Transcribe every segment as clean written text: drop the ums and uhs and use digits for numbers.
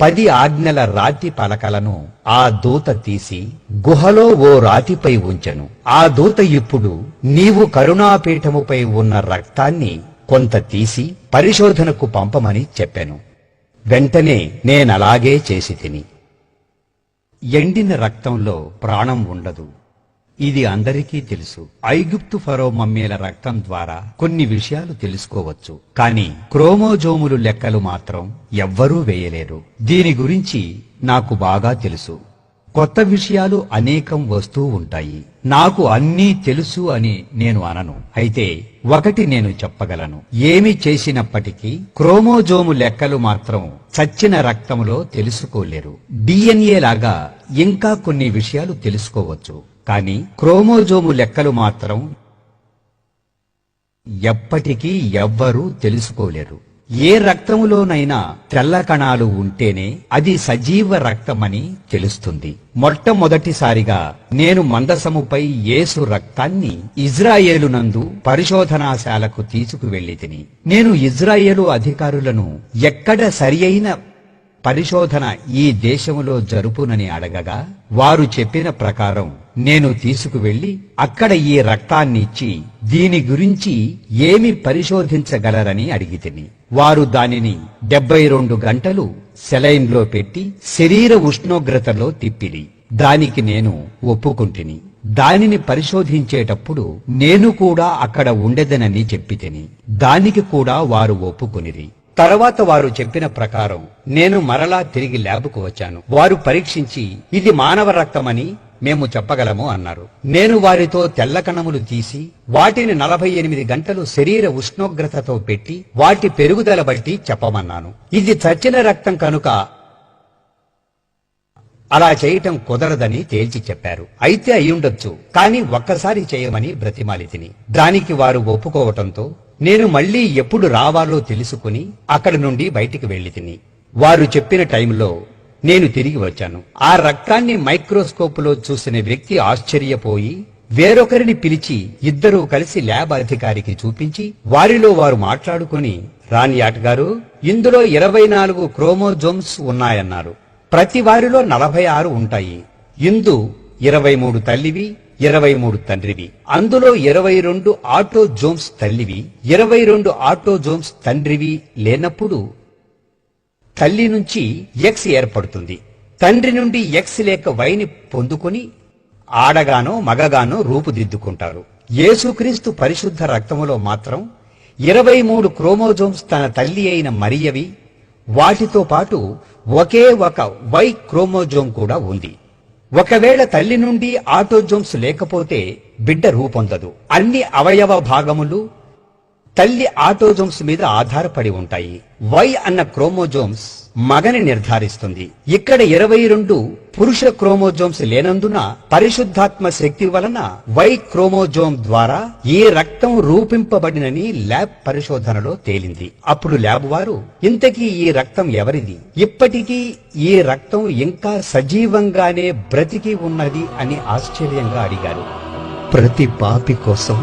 10 ఆజ్ఞల రాతి పలకలను ఆ దూత తీసి గుహలో ఓ రాతిపై ఉంచెను. ఆ దూత ఇప్పుడు నీవు కరుణాపీఠముపై ఉన్న రక్తాన్ని కొంత తీసి పరిశోధనకు పంపమని చెప్పెను. వెంటనే నేనలాగే చేసితిని. ఎండిన రక్తంలో ప్రాణం ఉండదు. ఇది అందరికీ తెలుసు. ఐగుప్తు ఫరో మమ్మీల రక్తం ద్వారా కొన్ని విషయాలు తెలుసుకోవచ్చు, కానీ క్రోమోజోములు లెక్కలు మాత్రం ఎవ్వరూ వేయలేరు. దీని గురించి నాకు బాగా తెలుసు. కొత్త విషయాలు అనేకం వస్తూ ఉంటాయి. నాకు అన్నీ తెలుసు అని నేను అనను. అయితే ఒకటి నేను చెప్పగలను. ఏమి చేసినప్పటికీ క్రోమోజోము లెక్కలు మాత్రం చచ్చిన రక్తంలో తెలుసుకోలేరు. DNA లాగా ఇంకా కొన్ని విషయాలు తెలుసుకోవచ్చు, కానీ క్రోమోజోము లెక్కలు మాత్రం ఎప్పటికీ ఎవ్వరూ తెలుసుకోలేరు. ఏ రక్తములోనైనా తెల్ల కణాలు ఉంటేనే అది సజీవ రక్తమని తెలుస్తుంది. మొట్టమొదటిసారిగా నేను మందసముపై యేసు రక్తాన్ని ఇజ్రాయేలునందు పరిశోధనాశాలకు తీసుకువెళ్ళితిని. నేను ఇజ్రాయేలు అధికారులను ఎక్కడ సరియైన పరిశోధన ఈ దేశములో జరుపునని అడగగా వారు చెప్పిన ప్రకారం నేను తీసుకువెళ్లి అక్కడ ఈ రక్తాన్నిచ్చి దీని గురించి ఏమి పరిశోధించగలరని అడిగితిని. వారు దానిని 72 గంటలు సెలైన్లో పెట్టి శరీర ఉష్ణోగ్రతలో తిప్పిరి. దానికి నేను ఒప్పుకుంటిని. దానిని పరిశోధించేటప్పుడు నేను కూడా అక్కడ ఉండెదనని చెప్పితిని. దానికి కూడా వారు ఒప్పుకొనిరి. తర్వాత వారు చెప్పిన ప్రకారం నేను మరలా తిరిగి ల్యాబ్కు వచ్చాను. వారు పరీక్షించి ఇది మానవ రక్తమని మేము చెప్పగలము అన్నారు. నేను వారితో తెల్ల కణములు తీసి వాటిని 48 గంటలు శరీర ఉష్ణోగ్రతతో పెట్టి వాటి పెరుగుదల బట్టి చెప్పమన్నాను. ఇది చచ్చిన రక్తం కనుక అలా చేయటం కుదరదని తేల్చి చెప్పారు. అయితే అయ్యుండొచ్చు, కానీ ఒక్కసారి చేయమని బ్రతిమాలితిని. దానికి వారు ఒప్పుకోవటంతో నేను మళ్లీ ఎప్పుడు రావాలో తెలుసుకుని అక్కడి నుండి బయటికి వెళ్లితిని. వారు చెప్పిన టైంలో నేను తిరిగి వచ్చాను. ఆ రక్తాన్ని మైక్రోస్కోపులో చూసిన వ్యక్తి ఆశ్చర్యపోయి వేరొకరిని పిలిచి ఇద్దరూ కలిసి ల్యాబ్ అధికారికి చూపించి వారిలో వారు మాట్లాడుకుని, రానియాట్ గారు, ఇందులో 24 క్రోమోజోమ్స్ ఉన్నాయన్నారు. ప్రతి వారిలో 46 ఉంటాయి. ఇందు 23 తల్లివి, 23 తండ్రివి. అందులో 22 ఆటోజోమ్స్ తల్లివి, 22 ఆటోజోమ్స్ తండ్రివి లేనప్పుడు తల్లి నుంచి ఎక్స్ ఏర్పడుతుంది. తండ్రి నుండి ఎక్స్ లేక వైని పొందుకొని ఆడగానో మగగానో రూపుదిద్దుకుంటారు. యేసుక్రీస్తు పరిశుద్ధ రక్తములో మాత్రం 23 క్రోమోజోమ్స్ తన తల్లి అయిన మరియవి, వాటితో పాటు ఒకే ఒక వై క్రోమోజోమ్ కూడా ఉంది. ఒకవేళ తల్లి నుండి ఆటోజోమ్స్ లేకపోతే బిడ్డ రూపొందదు. అన్ని అవయవ భాగములు తల్లి ఆటోజోమ్స్ మీద ఆధారపడి ఉంటాయి. వై అన్న క్రోమోజోమ్స్ మగని నిర్ధారిస్తుంది. ఇక్కడ 22 పురుష క్రోమోజోమ్స్ లేనందున పరిశుద్ధాత్మ శక్తి వలన వై క్రోమోజోమ్ ద్వారా ఈ రక్తం రూపింపబడినని ల్యాబ్ పరిశోధనలో తేలింది. అప్పుడు ల్యాబ్ వారు, ఇంతకీ ఈ రక్తం ఎవరిది? ఇప్పటికీ ఈ రక్తం ఇంకా సజీవంగానే బ్రతికి ఉన్నది అని ఆశ్చర్యంగా అడిగారు. ప్రతి పాపి కోసం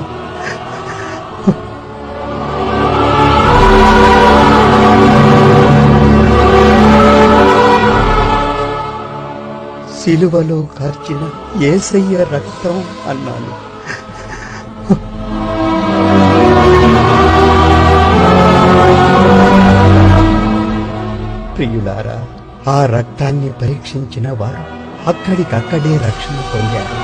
సిలువలో కార్చిన యేసయ్య రక్తం అన్నాను. ప్రియులారా, ఆ రక్తాన్ని పరీక్షించిన వారు అక్కడికక్కడే రక్షణ పొందారు.